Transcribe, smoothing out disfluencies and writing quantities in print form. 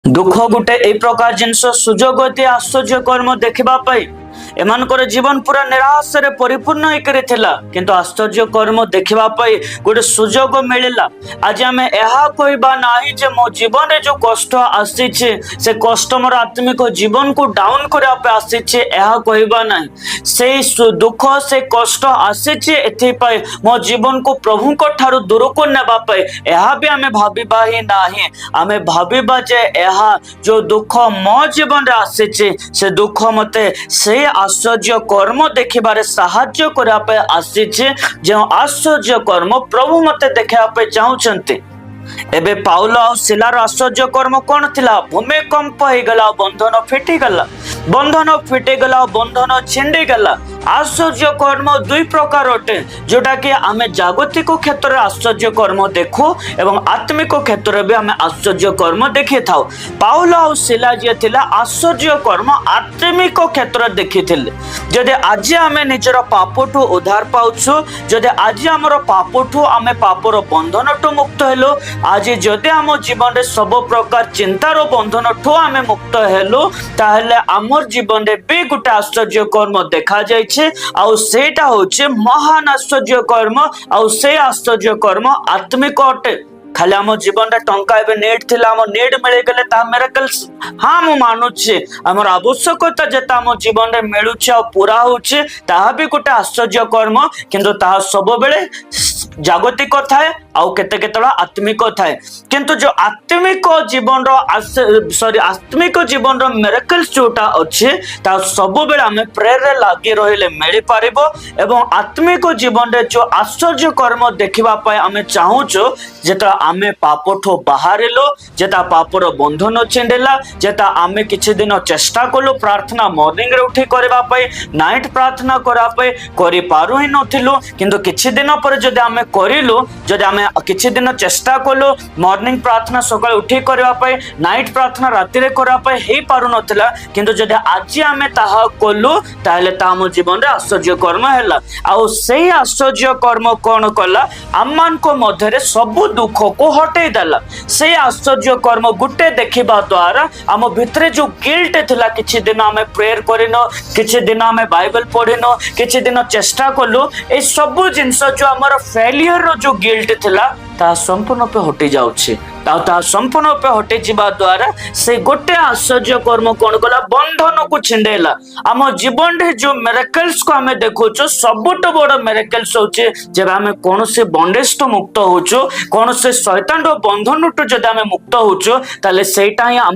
दुख गोटे ए प्रकार जिनस सुजोग अति आश्चर्य कर्म देखा एमानकर जीवन पूरा निराश रे परिपूर्ण होकर किंतु आश्चर्य कर्म देखा गोटे सुजोग मिलला। आज आम यह कहबा नहीं जे मो जीवन रे जो कष्ट आसी से कष्ट मोर आत्मिक जीवन को डाउन करने आसी कहबा नहीं। से दुख से कष्ट आसी एथिपाई मो जीवन को प्रभु को ठारू दूर को नेबापाई यह भी आम भाविबा ही नहीं। आम भाविबा जे यह जो दुख मो जीवन रे आसी से दुख मते से आश्चर्य कर्म देखिबारे साहाय्य करने आसी जो आश्चर्य कर्म प्रभु मते देखा चाहते। एबे पाउल आ सिलार आश्चर्य कर्म कौन थिला? भूमिकंप हो गला, बंधन फिटिगला, बंधन फिटिगला, बंधन छिंडीगला। आश्चर्य कर्म दुई प्रकार अटे जोटा कि आम जागतिक क्षेत्र में आश्चर्य कर्म देखु एवं आत्मिक क्षेत्र में भी आम आश्चर्य कर्म देखी था। पाउल आ सिला जी थिला आश्चर्य कर्म आत्मिक क्षेत्र देखी थिले। जदि आज आम निजर पापठू उद्धार पाउछु, जदि आज आमर पापठू आम पापर बंधन ठू मुक्त हेलो, आज जदि आम जीवन में सब प्रकार चिंतार बंधन ठू आम मुक्त हेलु ताहले आमर जीवन में भी गोटे आश्चर्य कर्म देखा जाए सेटा होचे महान आश्चर्य कर्म। से आश्चर्य कर्म आत्मिक अटे। खाली आम जीवन में टंका एवं नेट थिला, आम नेट मिल गले ता मिरेकल्स हाँ मु मानुचे। आमर आवश्यकता जेता आम जीवन में मिलुचे आ पूरा होचे ताहा भी गोटे आश्चर्य कर्म, किंतु ताहा सब बेले जागतिक थाए आउ केते केतला आत्मिक थाए। किंतु जो आत्मिक जीवन सॉरी आत्मिक जीवन मिरेकल्स जोटा अच्छे ता सब बेले आम प्रेयर रे लागी रहिले मिल पारिबो एवं आत्मिक जीवन रे जो आश्चर्य कर्म देखिबा पाए आम चाहूचो जेता आमे पापठो बाहरिलो, जेता पापर बंधन छिंडेला, जेता आमे किछि दिन चेष्टा कलो प्रार्थना मॉर्निंग रे उठी करबा पाए, नाइट प्रार्थना करा पाए करि पारु ही नथिलो, किंतु किछि दिन पर जदि आमे करिलो, जदि आमे किछि दिन चेष्टा कलो मॉर्निंग प्रार्थना सकाळ उठी करबा पाए, नाइट प्रार्थना राति रे करबा पाए हे पारु नथिला, किंतु जदि आज आमे ताहा कलो ताहले ता हम जीवन रे आश्चर्य कर्म हैला। आ सेही आश्चर्य कर्म कोन कला? आमान को मध्य रे सब दुख को हटे देला। से आश्चर्य कर्म गुटे देखिबा द्वारा आम भितरे जो गिल्ट थिला, किछि दिन आमे प्रेयर करिनो, किछि दिन आमे बाइबल पढिनो, किछि दिन चेष्टा कलु, ए सब जिंस जो हमर फेलियर रो जो गिल्ट थिला ता संपूर्ण पे हटि जाउछि। ता संपूर्ण पे हटि जिबा द्वारा से गोटे आश्चर्य कर्म कोन कला? बंधन को छिंडेला। आम जीवन रे जो मिरेकल्स को हमें देखुचो सबुठ बड़ मिरेकल्स होचे जब हमें कौन से बंडेज तो मुक्त होचो, कौन से शैतान रो बंधन तो जब हमें मुक्त होचो ताले सेटा ही